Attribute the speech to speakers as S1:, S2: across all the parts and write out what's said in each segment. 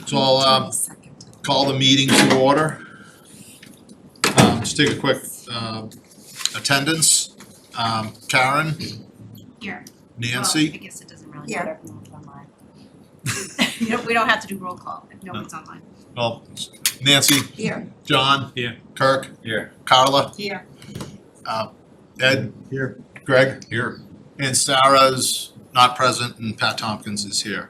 S1: So I'll call the meeting to order. Just take a quick attendance. Karen,
S2: Here.
S1: Nancy.
S2: Well, I guess it doesn't really
S3: Here.
S2: matter if no one's online. We don't have to do roll call if no one's online.
S1: Well, Nancy,
S3: Here.
S1: John.
S4: Here.
S1: Kirk.
S4: Here.
S1: Carla.
S2: Here.
S1: Ed.
S4: Here.
S1: Greg.
S4: Here.
S1: And Sarah's not present, and Pat Tompkins is here.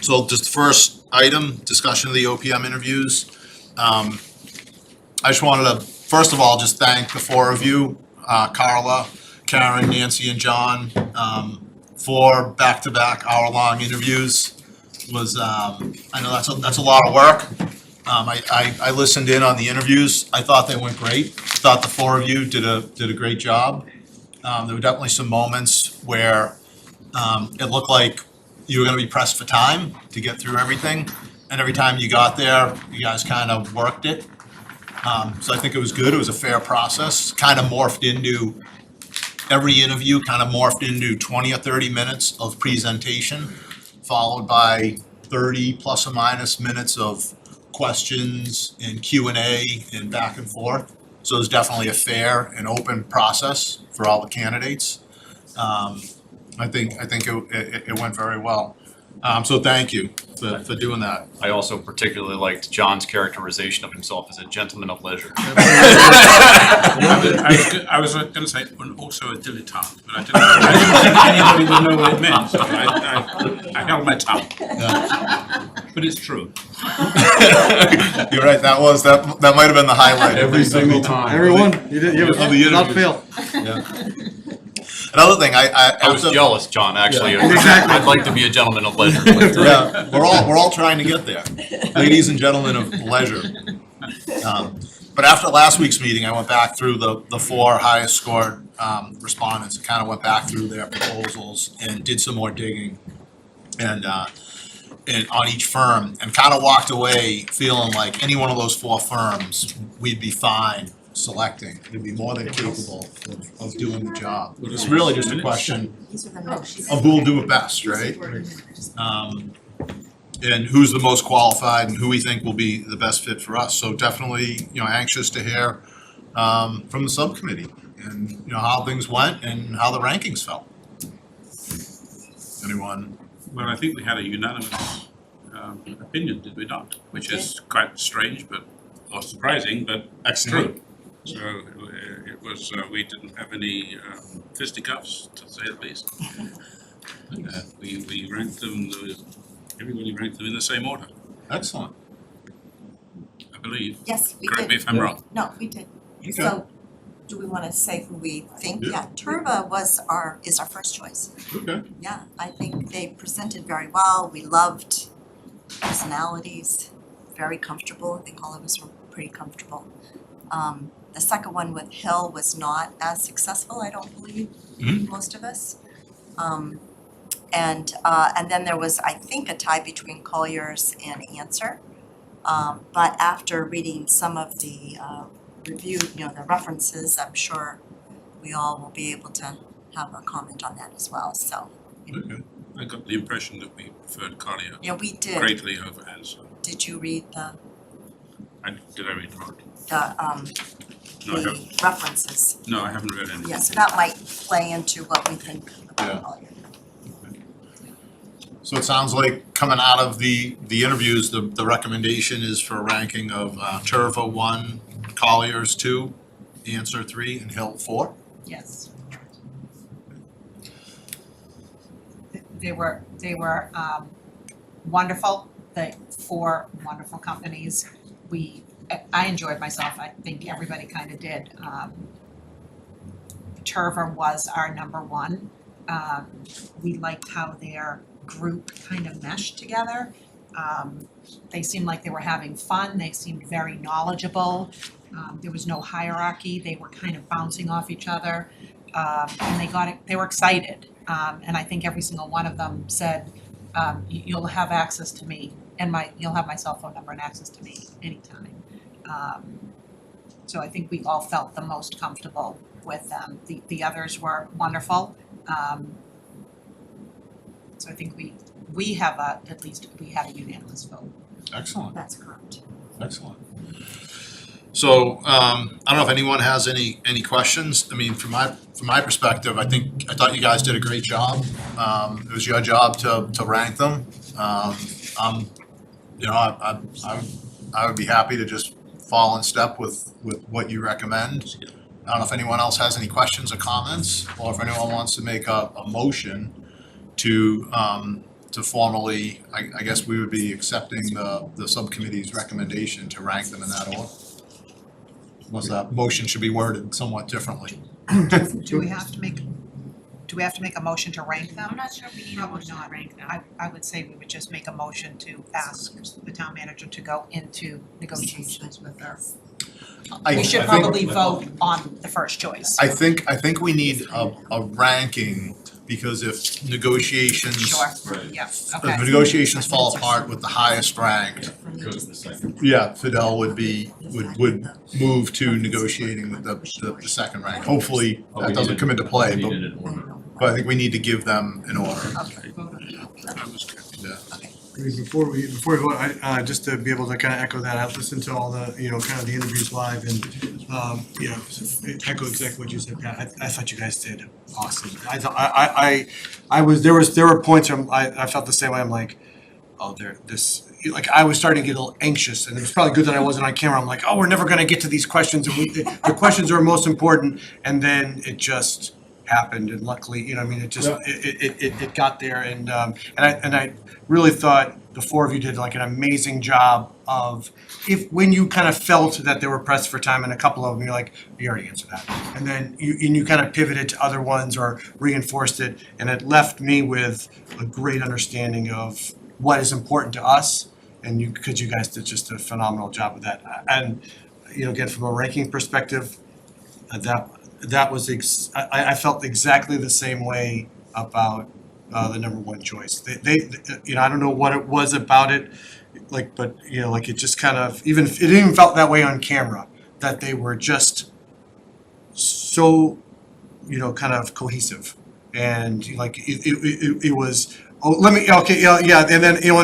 S1: So just the first item, discussion of the OPM interviews. I just wanted to, first of all, just thank the four of you, Carla, Karen, Nancy, and John, for back-to-back hour-long interviews. Was, I know that's a lot of work. I listened in on the interviews. I thought they went great. Thought the four of you did a great job. There were definitely some moments where it looked like you were gonna be pressed for time to get through everything. And every time you got there, you guys kind of worked it. So I think it was good. It was a fair process. Kind of morphed into, every interview kind of morphed into 20 or 30 minutes of presentation, followed by 30 plus or minus minutes of questions and Q&A and back and forth. So it was definitely a fair and open process for all the candidates. I think it went very well. So thank you for doing that.
S5: I also particularly liked John's characterization of himself as a gentleman of leisure.
S4: I was going to say, and also a dilettante, but I didn't think anybody would know what it meant, so I held my tongue. But it's true.
S1: You're right, that might have been the highlight.
S6: Every single time.
S7: Everyone, you did,
S1: Of the
S7: without
S1: interviews.
S7: fail.
S1: Yeah. Another thing,
S5: I was jealous, John, actually.
S1: Yeah.
S7: Exactly.
S5: I'd like to be a gentleman of leisure.
S1: Yeah, we're all trying to get there, ladies and gentlemen of leisure. But after last week's meeting, I went back through the four highest scored respondents, and kind of went back through their proposals and did some more digging and on each firm, and kind of walked away feeling like any one of those four firms, we'd be fine selecting. We'd be more than capable of doing the job. It's really just a question
S3: These are the notes.
S1: of who will do it best, right? And who's the most qualified and who we think will be the best fit for us. So definitely, anxious to hear from the subcommittee and, how things went and how the rankings fell. Anyone?
S4: Well, I think we had a unanimous opinion, did we not? Which is quite strange, or surprising, but
S1: Excellent.
S4: true. So it was, we didn't have any fisticuffs, to say the least. We ranked them, everybody ranked them in the same order,
S1: Excellent.
S4: I believe.
S3: Yes, we did.
S4: Correct me if I'm wrong.
S3: No, we did.
S1: Okay.
S3: So, do we wanna say who we think?
S1: Yeah.
S3: Yeah, Turva is our first choice.
S1: Okay.
S3: Yeah, I think they presented very well. We loved personalities, very comfortable. I think all of us were pretty comfortable. The second one with Hill was not as successful, I don't believe, most of us. And then there was, I think, a tie between Collier's and Answer. But after reading some of the review, the references, I'm sure we all will be able to have a comment on that as well, so.
S1: Okay.
S4: I got the impression that we preferred Collier
S3: Yeah, we did.
S4: greatly over Answer.
S3: Did you read
S4: Did I read the book? No, I haven't.
S3: the references?
S4: No, I haven't read any.
S3: Yeah, so that might play into what we think
S1: Yeah.
S3: about Collier.
S1: So it sounds like coming out of the interviews, the recommendation is for a ranking of Turva 1, Collier's 2, Answer 3, and Hill 4.
S2: Yes. They were wonderful, the four wonderful companies. I enjoyed myself, I think everybody kind of did. Turva was our number one. We liked how their group kind of meshed together. They seemed like they were having fun, they seemed very knowledgeable. There was no hierarchy, they were kind of bouncing off each other. And they were excited. And I think every single one of them said, you'll have access to me and you'll have my cell phone number and access to me anytime. So I think we all felt the most comfortable with them. The others were wonderful. So I think we we have at least we had a unanimous vote.
S1: Excellent,
S3: That's correct.
S1: excellent. So, I don't know if anyone has any questions. I mean, from my perspective, I thought you guys did a great job. It was your job to rank them. You know, I would be happy to just fall in step with what you recommend. I don't know if anyone else has any questions or comments, or if anyone wants to make a motion to formally, I guess we would be accepting the subcommittee's recommendation to rank them in that order. Was that motion should be worded somewhat differently.
S2: Do we have to make a motion to rank them?
S6: I'm not sure we need a
S2: Probably
S6: motion to
S2: not.
S6: rank them.
S2: I would say we would just make a motion to ask the town manager to go into negotiations with her. We should probably vote on the first choice.
S1: I think we need a ranking, because if negotiations.
S2: Sure,
S7: Right.
S2: yeah,
S1: If
S2: okay.
S1: the negotiations fall apart with the highest ranked,
S7: Go to the second.
S1: yeah, Fidel would move to negotiating with the second rank. Hopefully, that doesn't come into play,
S7: We
S1: but
S7: needed an order.
S1: I think we need to give them an order.
S2: Okay, vote on it.
S4: I was correct.
S1: Yeah.
S8: Before we vote, just to be able to kind of echo that, I've listened to all the, kind of the interviews live and, echo exactly what you said, Pat. I thought you guys did awesome. I thought, there were points where I felt the same way. I'm like, oh, I was starting to get a little anxious, and it was probably good that I wasn't on camera. I'm like, oh, we're never gonna get to these questions, and the questions are most important, and then it just happened, and luckily, it just, it got there, and I really thought the four of you did like an amazing job of, when you kind of felt that they were pressed for time, and a couple of them, you're like, you already answered that. And then you kind of pivoted to other ones or reinforced it, and it left me with a great understanding of what is important to us, and because you guys did just a phenomenal job with that. And, again, from a ranking perspective, that was, I felt exactly the same way about the number one choice. They I don't know what it was about it, but it just kind of, it even felt that way on camera, that they were just so, kind of cohesive, and it was, oh, and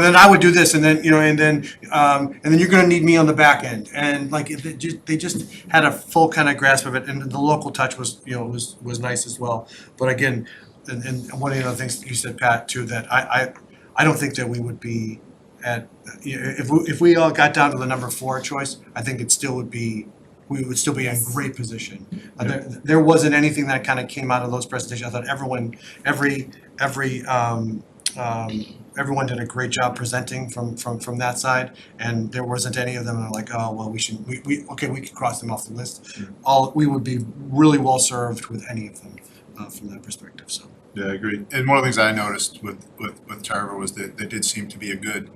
S8: then I would do this, and then and then you're gonna need me on the back end, and they just had a full kind of grasp of it, and the local touch was was nice as well. But again, and one of the other things that you said, Pat, too, that I don't think that we would be at, if we all got down to the number 4 choice, I think we would still be in great position. There wasn't anything that kind of came out of those presentations. I thought everyone did a great job presenting from that side, and there wasn't any of them that are like, oh, well, we could cross them off the list. We would be really well served with any of them from that perspective, so.
S1: Yeah, I agree. And one of the things I noticed with Tarver was that there did seem to be a good,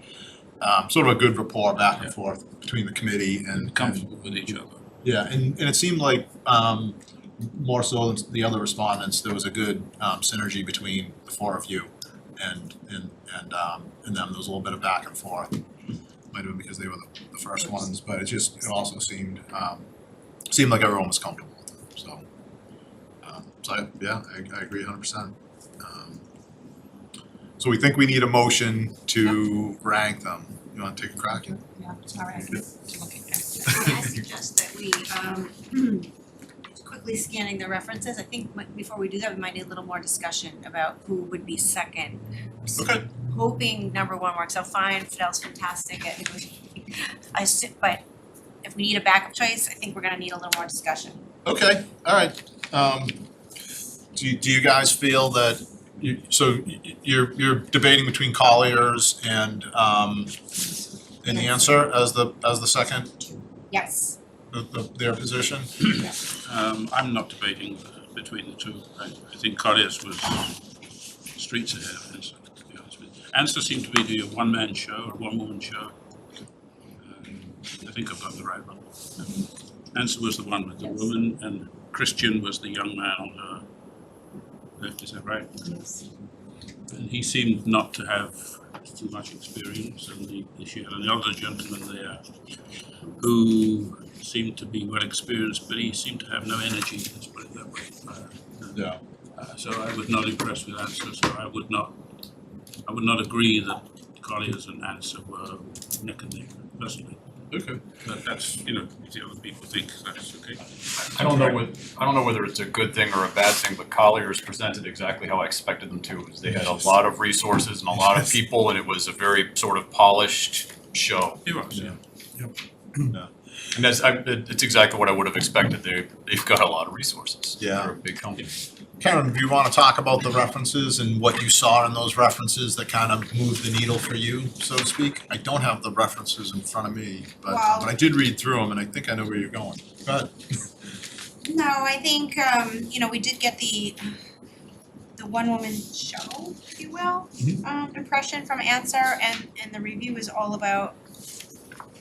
S1: sort of a good rapport back and forth between the committee and.
S4: Comfortable with each other.
S1: Yeah, and it seemed like, more so than the other respondents, there was a good synergy between the four of you and them. There was a little bit of back and forth. Might have been because they were the first ones, but it also seemed like everyone was comfortable with it, so. I agree 100%. So we think we need a motion to rank them. You wanna take a crack?
S2: Yeah, all right. Looking at it.
S6: I suggest that we, quickly scanning the references, I think before we do that, we might need a little more discussion about who would be second.
S1: Okay.
S6: Hoping number 1 works out fine, Fidel's fantastic at negotiating. But if we need a backup choice, I think we're gonna need a little more discussion.
S1: Okay, all right. Do you guys feel that you're debating between Collier's and Answer as the second,
S2: Yes.
S1: their position?
S4: I'm not debating between the two. I think Collier's was streets ahead of Answer, to be honest with you. Answer seemed to be a one-man show, a one-woman show. I think I've got the right one. Answer was the one with the woman, and Christian was the young man on her left, is that right?
S2: Yes.
S4: And he seemed not to have too much experience, and she had another gentleman there who seemed to be well experienced, but he seemed to have no energy, let's put it that way.
S1: Yeah.
S4: So I was not impressed with Answer, so I would not I would not agree that Colliers and Answer were neck and neck, personally.
S1: Okay.
S4: But that's, you know, if the other people think that's okay.
S5: I don't know whether it's a good thing or a bad thing, but Colliers presented exactly how I expected them to. They had a lot of resources and a lot of people, and it was a very sort of polished show.
S4: It was, yeah.
S5: And it's exactly what I would have expected. They've got a lot of resources.
S1: Yeah.
S5: They're a big company.
S1: Karen, do you want to talk about the references and what you saw in those references that kind of moved the needle for you, so to speak? I don't have the references in front of me, but I did read through them and I think I know where you're going. Go ahead.
S6: No, I think, you know, we did get the one-woman show, if you will, impression from Answer, and the review is all about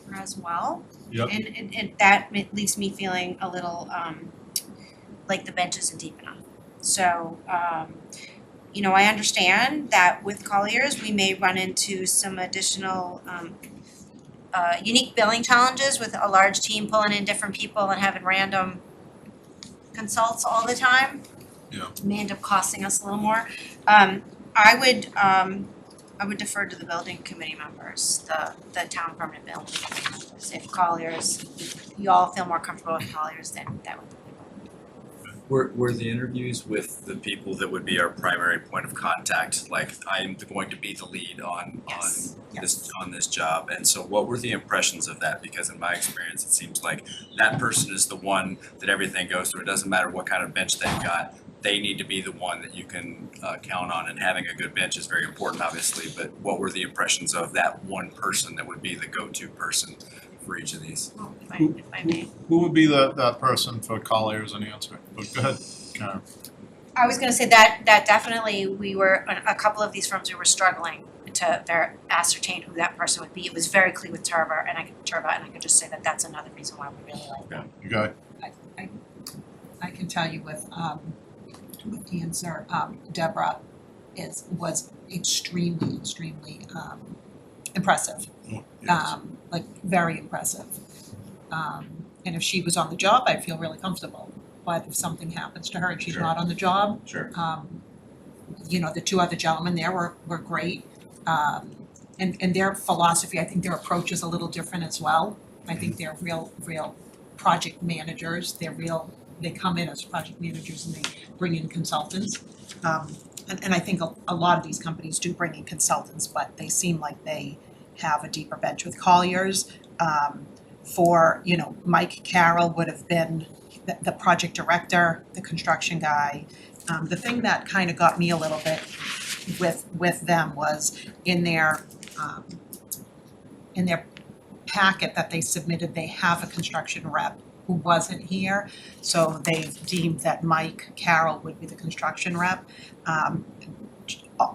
S6: her as well.
S1: Yep.
S6: And that leaves me feeling a little, like the bench isn't deep enough. So, you know, I understand that with Colliers, we may run into some additional, unique billing challenges with a large team pulling in different people and having random consults all the time.
S1: Yeah.
S6: May end up costing us a little more. I would defer to the building committee members, the town permanent building committee members. If Colliers, if you all feel more comfortable with Colliers, then that would be.
S7: Were the interviews with the people that would be our primary point of contact, like I'm going to be the lead on this job, and so what were the impressions of that? Because in my experience, it seems like that person is the one that everything goes through. It doesn't matter what kind of bench they've got. They need to be the one that you can count on, and having a good bench is very important, obviously, but what were the impressions of that one person that would be the go-to person for each of these?
S6: If I may.
S1: Who would be that person for Colliers and Answer? But go ahead, Karen.
S6: I was gonna say that definitely we were, a couple of these firms we were struggling to ascertain who that person would be. It was very clear with Turva, and I could just say that that's another reason why we really like them.
S1: You go.
S2: I can tell you with Answer, Deborah was extremely impressive. Like very impressive. And if she was on the job, I'd feel really comfortable. But if something happens to her and she's
S7: Sure.
S2: not on the job,
S7: Sure.
S2: you know, the two other gentlemen there were great. And their philosophy, I think their approach is a little different as well. I think they're real project managers. They come in as project managers and they bring in consultants. And I think a lot of these companies do bring in consultants, but they seem like they have a deeper bench with Colliers. For, you know, Mike Carroll would have been the project director, the construction guy. The thing that kind of got me a little bit with them was in their packet that they submitted, they have a construction rep who wasn't here. So they deemed that Mike Carroll would be the construction rep.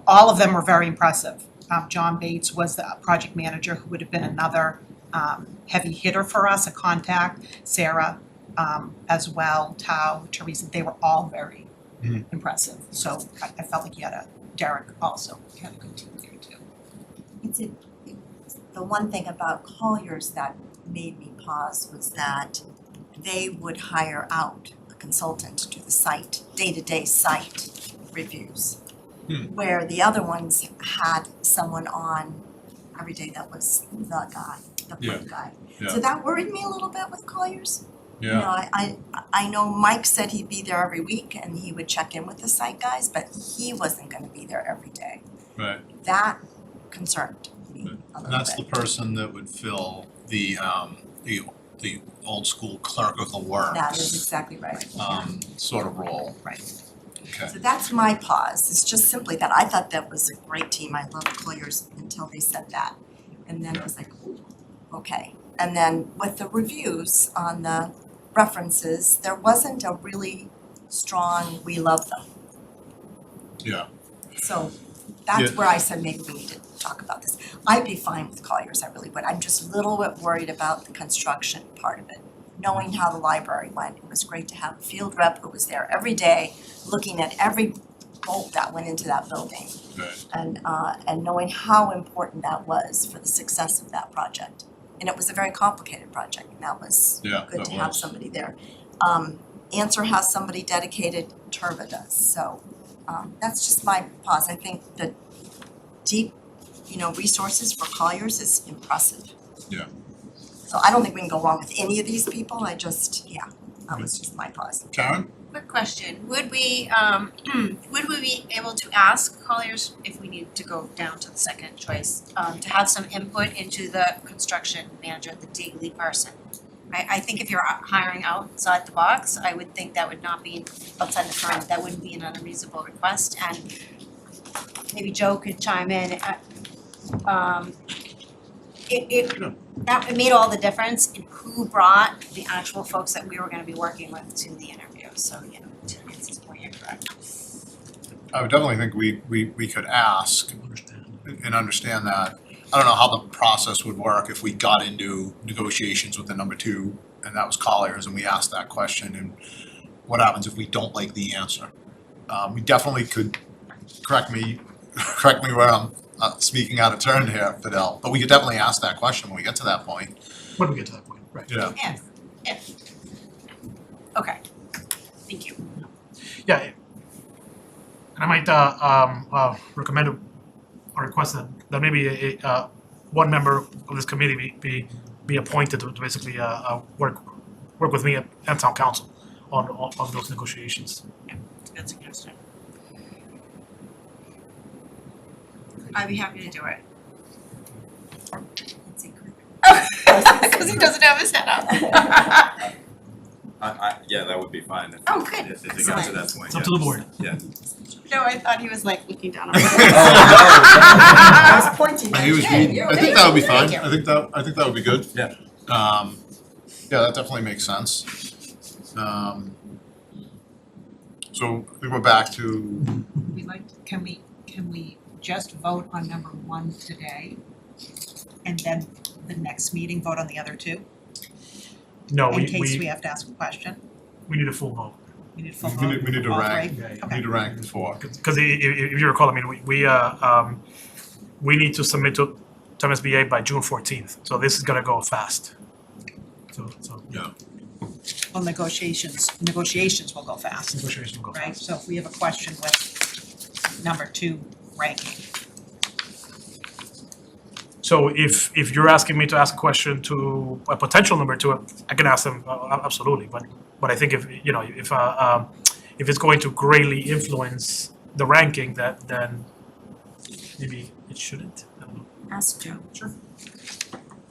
S2: All of them were very impressive. John Bates was the project manager who would have been another heavy hitter for us, a contact. Sarah as well, Tao, Teresa, they were all very impressive. So I felt like you had Derek also had a good team there too.
S3: The one thing about Colliers that made me pause was that they would hire out a consultant to do the site, day-to-day site reviews. Where the other ones had someone on every day that was the guy, the point guy.
S1: Yeah.
S3: So that worried me a little bit with Colliers. You know,
S1: Yeah.
S3: I know Mike said he'd be there every week and he would check in with the site guys, but he wasn't gonna be there every day.
S1: Right.
S3: That concerned me a
S1: And
S3: little
S1: that's the
S3: bit.
S1: person that would fill the old school clerk of the works.
S3: That is exactly right.
S1: Sort of role.
S2: Right.
S1: Okay.
S3: So that's my pause. It's just simply that I thought that was a great team. I loved Colliers until they said that. And then it was like, ooh, okay. And then with the reviews on the references, there wasn't a really strong, we love them.
S1: Yeah.
S3: So that's
S1: Yeah.
S3: where I said maybe we need to talk about this. I'd be fine with Colliers, I really would. I'm just a little bit worried about the construction part of it. Knowing how the library went, it was great to have a field rep who was there every day, looking at every bolt that went into that building.
S1: Right.
S3: And knowing how important that was for the success of that project. And it was a very complicated project, and that was
S1: Yeah,
S3: good
S1: that
S3: to have
S1: was.
S3: somebody there. Answer has somebody dedicated, Turva does, so that's just my pause. I think the deep, resources for Colliers is impressive.
S1: Yeah.
S3: So I don't think we can go wrong with any of these people, that was just my thoughts.
S1: Karen?
S6: Quick question, would we be able to ask Colliers, if we need to go down to the second choice, to have some input into the construction manager, the daily person? I think if you're hiring outside the box, I would think that would not be outside the firm, that wouldn't be an unreasonable request, and maybe Joe could chime in. It made all the difference in who brought the actual folks that we were gonna be working with to the interview, so, to Nancy's point, you're correct.
S1: I would definitely think we could ask and understand that. I don't know how the process would work if we got into negotiations with the number two and that was Colliers and we asked that question, and what happens if we don't like the answer? We definitely could, correct me where I'm speaking out of turn here, Fidel, but we could definitely ask that question when we get to that point.
S9: When we get to that point, right.
S1: Yeah.
S6: If. Okay, thank you.
S9: Yeah. And I might recommend or request that maybe one member of this committee be appointed to basically work with me and town council on those negotiations.
S6: It's a good suggestion. I'd be happy to do it. Because he doesn't have his head up.
S7: Yeah, that would be fine if
S6: Oh, good.
S7: if it got to that point,
S9: It's up to the board.
S7: Yeah.
S6: No, I thought he was like looking down on me.
S3: I was pointing.
S1: He was reading. I think that would be fine. I think that would be good.
S7: Yeah.
S1: Yeah, that definitely makes sense. So we were back to,
S2: Can we just vote on number one today? And then the next meeting, vote on the other two?
S9: No,
S2: In case we
S9: we
S2: have to ask a question?
S9: need a full vote.
S2: We need full
S1: We
S2: vote?
S1: need- we need to
S2: all
S1: rank.
S2: three?
S9: Yeah,
S1: we need to rank the four.
S9: Because if you recall, I mean, we need to submit to MSBA by June 14th, so this is gonna go fast. So
S1: Yeah.
S2: Well, negotiations will go fast,
S9: negotiations will go
S2: right?
S9: fast.
S2: So if we have a question with number two ranking,
S9: So if you're asking me to ask a question to a potential number two, I can ask them absolutely. But I think if it's going to greatly influence the ranking, then maybe it shouldn't. I don't know.
S6: Ask Joe.
S9: Sure.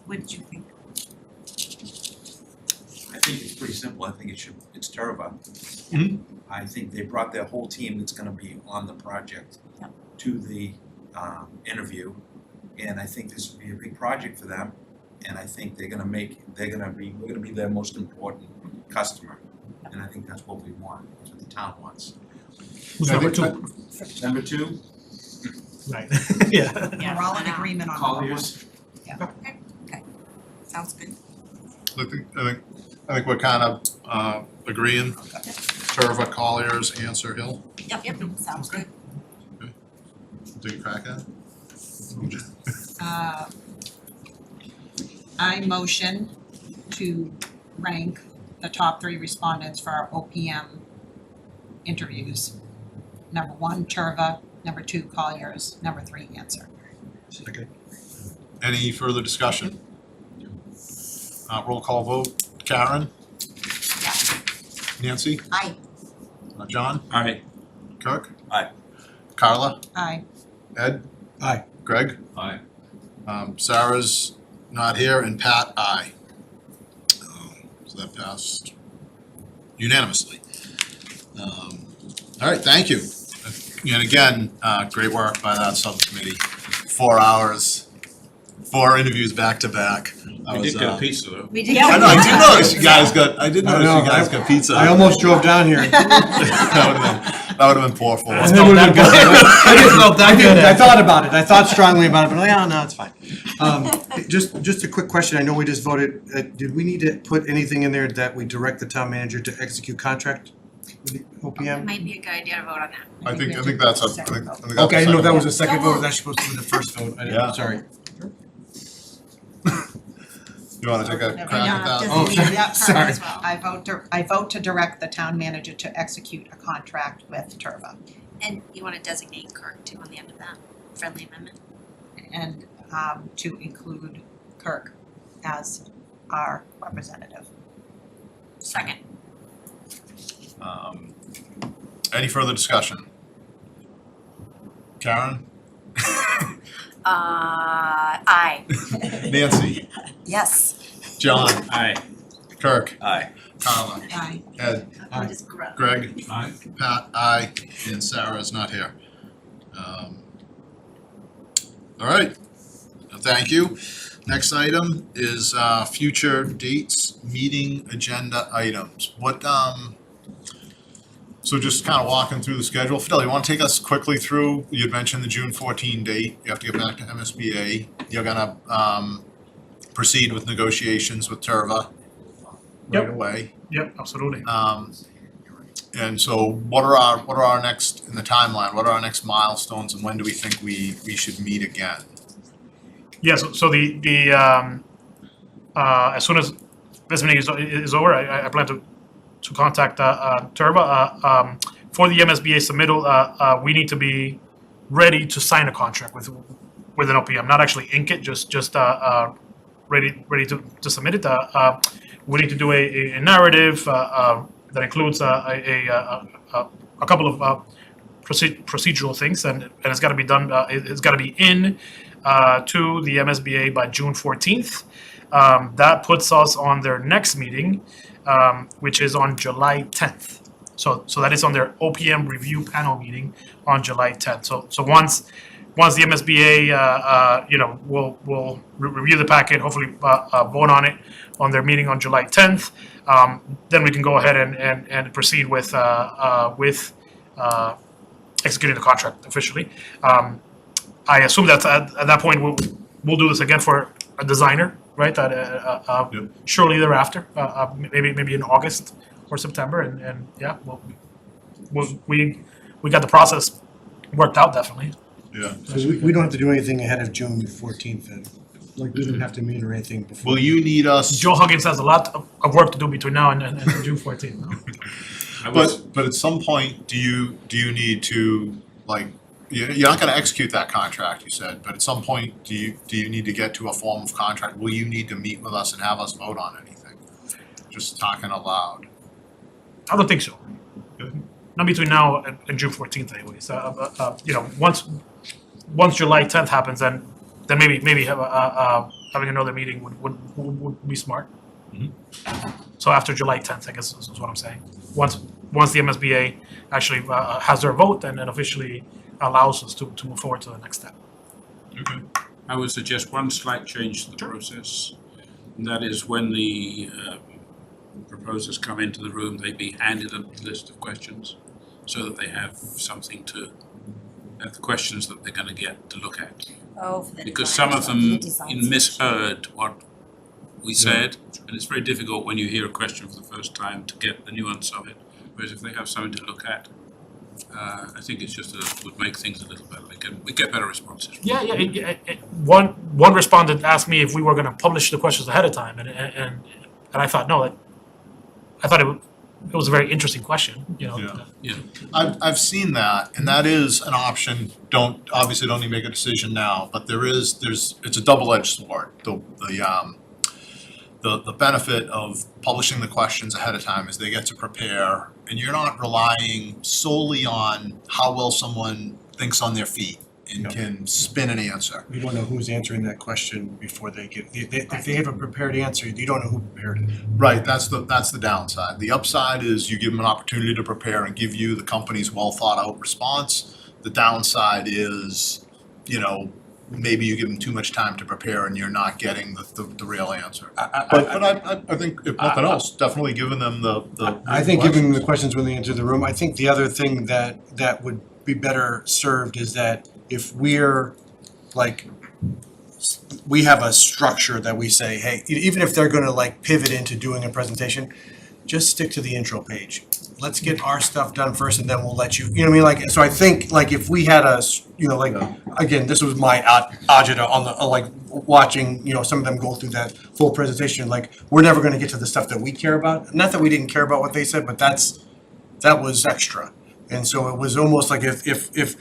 S6: What did you think?
S10: I think it's pretty simple. I think it's Turva.
S1: Mhm.
S10: I think they brought their whole team that's gonna be on the project
S6: Yep.
S10: to the interview. And I think this will be a big project for them. And I think we're gonna be their most important customer. And I think that's what we want, that's what the town wants.
S9: Who's
S1: I
S9: number
S1: think
S9: two?
S10: Number two,
S9: Right. Yeah.
S6: Yeah,
S2: we're all in
S6: I know.
S2: agreement on number one.
S10: Colliers.
S3: Sounds good.
S1: I think we're kind of agreeing. Turva, Colliers, Answer Hill.
S3: Yep, sounds good.
S1: Take a crack at it?
S2: I motion to rank the top three respondents for our OPM interviews. Number one, Turva, number two, Colliers, number three, Answer.
S1: Any further discussion? Roll call vote. Karen?
S3: Yeah.
S1: Nancy?
S3: Aye.
S1: John?
S4: Aye.
S1: Kirk?
S7: Aye.
S1: Carla?
S2: Aye.
S1: Ed?
S8: Aye.
S1: Greg?
S5: Aye.
S1: Sarah's not here, and Pat, aye. So that passed unanimously. All right, thank you. And again, great work by that subcommittee. 4 hours, 4 interviews back to back.
S4: We did get a pizza though.
S6: We did.
S1: I know, I did notice you guys got pizza.
S8: I almost drove down here.
S1: That would have been poor form.
S8: I thought about it. I thought strongly about it, but no, it's fine. Just a quick question. I know we just voted. Did we need to put anything in there that we direct the town manager to execute contract with the
S6: It
S8: OPM?
S6: might be a good idea to vote on that.
S1: I think that's I think that's
S8: Okay, I didn't know if that was
S1: a
S8: a second vote. That's supposed to be the first vote. I didn't,
S1: Yeah.
S8: sorry.
S1: You wanna take a crack at that?
S8: Oh, sorry.
S2: Yeah,
S8: Sorry.
S6: As well.
S2: I vote to direct the town manager to execute a contract with Turva.
S6: And you wanna designate Kirk too on the end of that, friendly amendment?
S2: and to include Kirk as our representative.
S6: Second.
S1: Any further discussion? Karen?
S6: Aye.
S1: Nancy?
S3: Yes.
S1: John?
S4: Aye.
S1: Kirk?
S7: Aye.
S1: Carla?
S2: Aye.
S1: Ed?
S8: Aye.
S1: Greg?
S4: Aye.
S1: Pat? Aye. And Sarah is not here. All right. Thank you. Next item is future dates, meeting agenda items. So just kind of walking through the schedule. Fidel, you want to take us quickly through, you'd mentioned the June 14 date. You have to get back to MSBA. You're gonna proceed with negotiations with Turva right
S9: Yep.
S1: away.
S9: Yep, absolutely.
S1: And so what are our next, in the timeline, what are our next milestones and when do we think we should meet again?
S9: Yeah, so the as soon as this meeting is over, I plan to contact Turba. For the MSBA submittal, we need to be ready to sign a contract with an OPM, not actually ink it, just ready to submit it. We need to do a narrative that includes a couple of procedural things, and it's got to be done. It's got to be in to the MSBA by June 14th. That puts us on their next meeting, which is on July 10th. So that is on their OPM review panel meeting on July 10th. So once the MSBA will review the packet, hopefully vote on it on their meeting on July 10th, then we can go ahead and proceed with executing the contract officially. I assume that at that point we'll do this again for a designer, right?
S1: Yep.
S9: Shortly thereafter, maybe in August or September, and yeah, we got the process worked out definitely.
S1: Yeah.
S8: So we don't have to do anything ahead of June 14th then? Like, we don't have to meet or anything before?
S1: Will you need us?
S9: Joe Huggins has a lot of work to do between now and June 14th. No?
S1: But at some point, do you need to, like, you're not gonna execute that contract, you said, but at some point, do you need to get to a form of contract? Will you need to meet with us and have us vote on anything? Just talking aloud.
S9: I don't think so.
S1: Good.
S9: Not between now and June 14th, anyways. Once July 10th happens, then maybe having another meeting would be smart. So after July 10th, I guess is what I'm saying. Once the MSBA actually has their vote and then officially allows us to move forward to the next step.
S1: Okay.
S4: I would suggest one slight change to the process, and that is when the proposers come into the room, they be handed a list of questions so that they have something to, the questions that they're going to get to look at.
S3: Oh, for the
S4: Because
S3: design
S4: some of
S3: stuff, the
S4: them
S3: design
S4: misheard what we said, and it's very difficult when you hear a question for the first time to get the nuance of it. Whereas if they have something to look at, I think it's just would make things a little better. We get better responses.
S9: Yeah. One respondent asked me if we were going to publish the questions ahead of time, and I thought no. I thought it was a very interesting question.
S4: Yeah.
S1: I've seen that, and that is an option. Obviously don't need to make a decision now, but it's a double-edged sword. The benefit of publishing the questions ahead of time is they get to prepare, and you're not relying solely on how well someone thinks on their feet and can spin an answer.
S8: We don't know who's answering that question before they give, if they have a prepared answer, you don't know who prepared it.
S1: Right, that's the downside. The upside is you give them an opportunity to prepare and give you the company's well thought out response. The downside is, maybe you give them too much time to prepare and you're not getting the real answer. But I think if nothing else, definitely giving them the.
S8: I think giving them the questions when they enter the room. I think the other thing that would be better served is that if we're like, we have a structure that we say, hey, even if they're gonna like pivot into doing a presentation, just stick to the intro page. Let's get our stuff done first and then we'll let you, you know what I mean? Like, so I think like if we had again, this was my agita on the, like watching, some of them go through that full presentation, like we're never gonna get to the stuff that we care about. Not that we didn't care about what they said, but that was extra. And so it was almost like if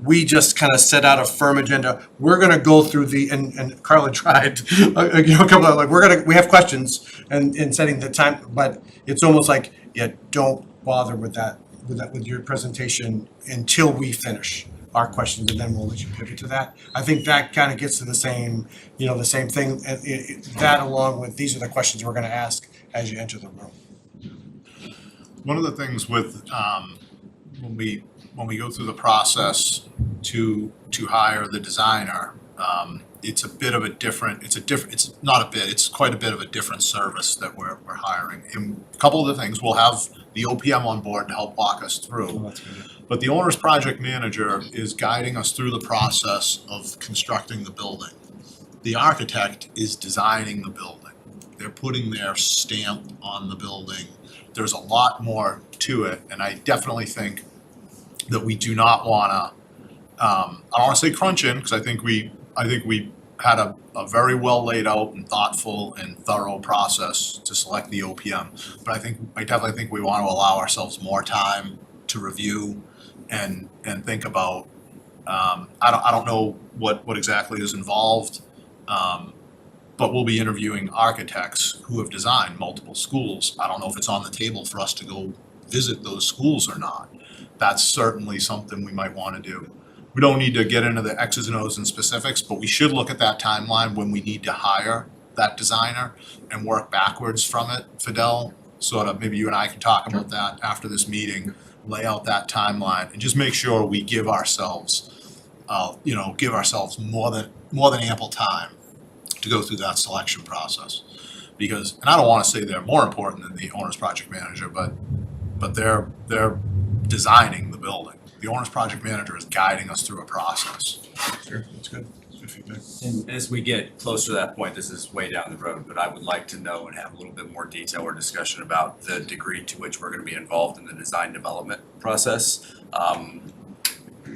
S8: we just kind of set out a firm agenda. We're gonna go through and Carla tried, a couple of, like, we have questions and setting the time, but it's almost like, yeah, don't bother with your presentation until we finish our questions, and then we'll let you pivot to that. I think that kind of gets to the same thing, that along with, these are the questions we're gonna ask as you enter the room.
S1: One of the things with, when we go through the process to hire the designer, it's quite a bit of a different service that we're hiring. And a couple of the things, we'll have the OPM on board to help walk us through. But the owner's project manager is guiding us through the process of constructing the building. The architect is designing the building. They're putting their stamp on the building. There's a lot more to it, and I definitely think that we do not wanna, I don't wanna say crunch in, because I think we had a very well laid out and thoughtful and thorough process to select the OPM. But I definitely think we want to allow ourselves more time to review and think about, I don't know what exactly is involved, but we'll be interviewing architects who have designed multiple schools. I don't know if it's on the table for us to go visit those schools or not. That's certainly something we might want to do. We don't need to get into the X's and O's and specifics, but we should look at that timeline when we need to hire that designer and work backwards from it. Fidel, sort of, maybe you and I can talk about that after this meeting, lay out that timeline, and just make sure we give ourselves, more than ample time to go through that selection process. Because, and I don't want to say they're more important than the owner's project manager, but they're designing the building. The owner's project manager is guiding us through a process.
S8: Sure, that's good. Good feedback.
S7: And as we get closer to that point, this is way down the road, but I would like to know and have a little bit more detail or discussion about the degree to which we're gonna be involved in the design development process.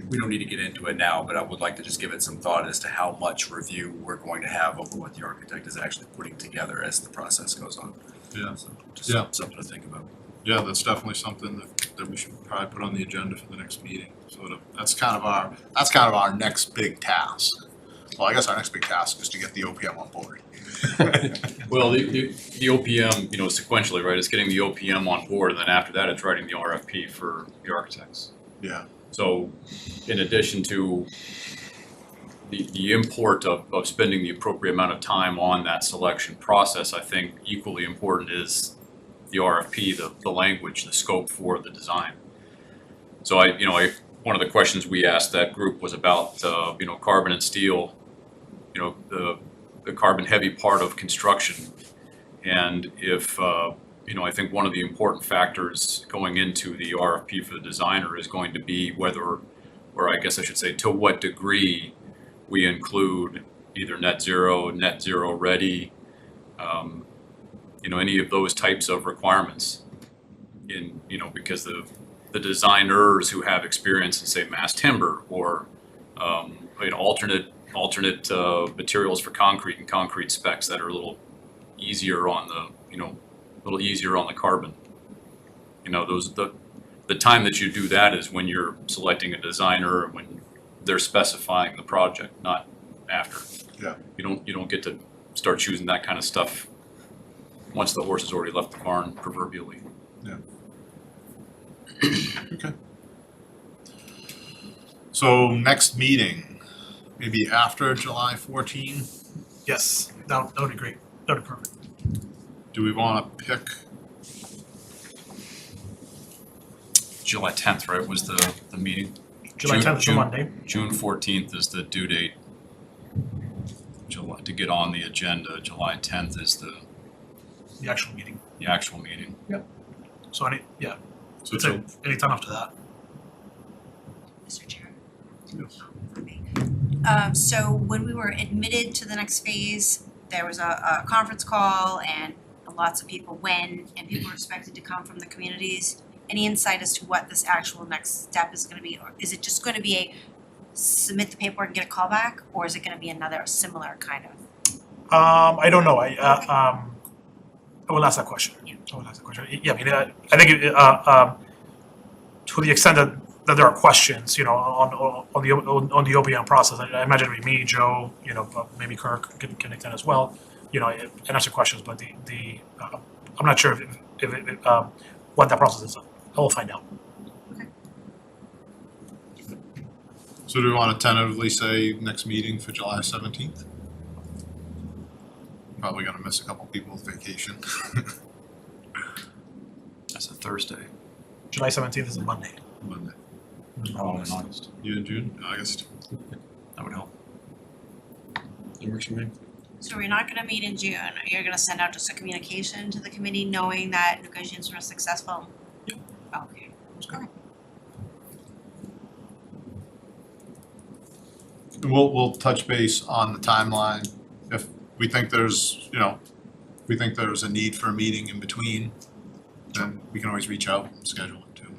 S7: We don't need to get into it now, but I would like to just give it some thought as to how much review we're going to have over what the architect is actually putting together as the process goes on.
S1: Yeah.
S7: So just
S1: Yeah.
S7: something to think about.
S1: Yeah, that's definitely something that we should probably put on the agenda for the next meeting. That's kind of our next big task. Well, I guess our next big task is to get the OPM on board.
S5: Well, the OPM, sequentially, right, it's getting the OPM on board, and then after that, it's writing the RFP for the architects.
S1: Yeah.
S5: So in addition to the import of spending the appropriate amount of time on that selection process, I think equally important is the RFP, the language, the scope for the design. So one of the questions we asked that group was about, carbon and steel, the carbon heavy part of construction. And if, I think one of the important factors going into the RFP for the designer is going to be whether, or I guess I should say, to what degree we include either net zero ready, any of those types of requirements in, because the designers who have experience in, say, mass timber or, alternate materials for concrete and concrete specs that are a little easier on the carbon. The time that you do that is when you're selecting a designer, when they're specifying the project, not after.
S1: Yeah.
S5: You don't get to start choosing that kind of stuff once the horse has already left the barn, proverbially.
S1: Yeah. Okay. So next meeting, maybe after July 14?
S9: Yes, that would be great. That would be perfect.
S1: Do we want to pick?
S5: July 10th, right, was the meeting?
S9: July
S5: June-
S9: 10th is a
S5: June-
S9: Monday.
S5: June 14th is the due date. To get on the agenda, July 10th is the
S9: The actual meeting.
S5: actual meeting.
S9: So
S1: So
S9: anytime after that.
S6: Mr. Chair.
S1: Yes.
S6: So when we were admitted to the next phase, there was a conference call and lots of people went, and people were expected to come from the communities. Any insight as to what this actual next step is gonna be, or is it just gonna be a submit the paperwork and get a call back, or is it gonna be another similar kind of?
S9: I don't know. I will ask that question.
S6: Yeah.
S9: I will ask that question. Yeah, I mean, I think to the extent that that there are questions, you know, on the OPM process. I imagine it'd be me, Joe, you know, maybe Kirk can connect in as well, you know, and answer questions, but I'm not sure if what that process is. I will find out.
S1: So do we want to tentatively say next meeting for July 17th? Probably gonna miss a couple people with vacation.
S5: That's a Thursday.
S9: July 17th is a Monday.
S1: Monday.
S5: Oh, in August.
S1: You in June, August?
S5: That would help.
S10: That works for me.
S6: So we're not gonna meet in June, you're gonna send out just a communication to the committee knowing that negotiations were successful?
S1: Yep.
S6: Okay.
S1: And we'll touch base on the timeline. If we think there's, you know, we think there's a need for a meeting in between, then we can always reach out and schedule it too.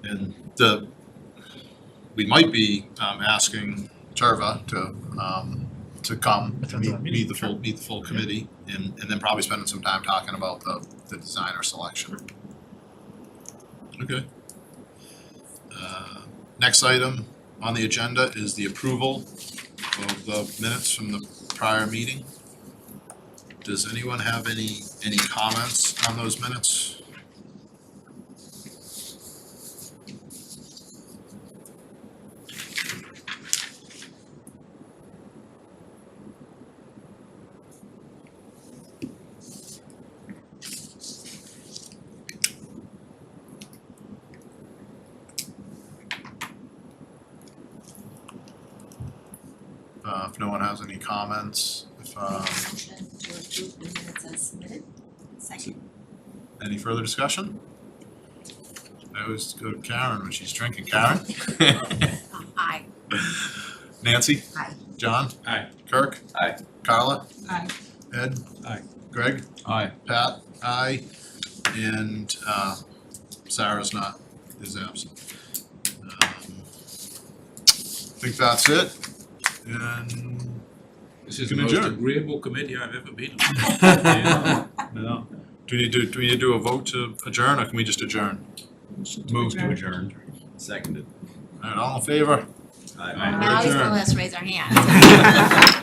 S1: And we might be asking Terva to come to
S9: Attend the meeting,
S1: meet the full committee and then probably spending some time talking about the designer selection. Okay. Next item on the agenda is the approval of the minutes from the prior meeting. Does anyone have any comments on those minutes? If no one has any comments,
S3: Motion to approve the minutes as submitted.
S6: Second.
S1: any further discussion? I always go to Karen when she's drinking. Karen?
S6: Aye.
S1: Nancy?
S3: Aye.
S1: John?
S4: Aye.
S1: Kirk?
S5: Aye.
S1: Carla?
S2: Aye.
S1: Ed?
S10: Aye.
S1: Greg?
S5: Aye.
S1: Pat? Aye. And Sarah's not, is absent. I think that's it. And
S4: This is
S1: Can
S4: the most
S1: adjourn.
S4: agreeable committee I've ever been on.
S1: no. Do we need to do a vote to adjourn, or can we just adjourn?
S5: Move to adjourn.
S7: Seconded.
S1: All right, all in favor?
S7: Aye.
S6: Now he's
S1: Adjourn.
S6: gonna let us raise our hand.